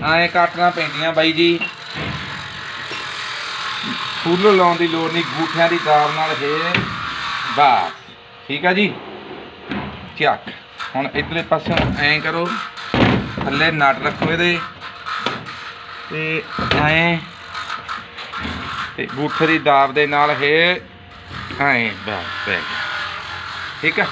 ਐਂ ਕੱਟਣਾ ਪੈਂਦੀਆਂ ਬਾਈ ਜੀ, ਫੁੱਲ ਲਾਉਣ ਦੀ ਲੋੜ ਨਹੀਂ, ਗੂਠਿਆਂ ਦੀ ਦਾਬ ਨਾਲ ਇਹ ਬਸ ਠੀਕ ਆ ਜੀ। ਚੱਕ ਹੁਣ ਇਧਰਲੇ ਪਾਸੇ ਐਂ ਕਰੋ, ਥੱਲੇ ਨਟ ਰੱਖੋ ਇਹਦੇ ਤੇ ਐਂ, ਤੇ ਗੂਠੇ ਦੀ ਦਾਬ ਦੇ ਨਾਲ ਇਹ ਐਂ ਬਸ ਪੈ ਗਿਆ। ਠੀਕ ਆ।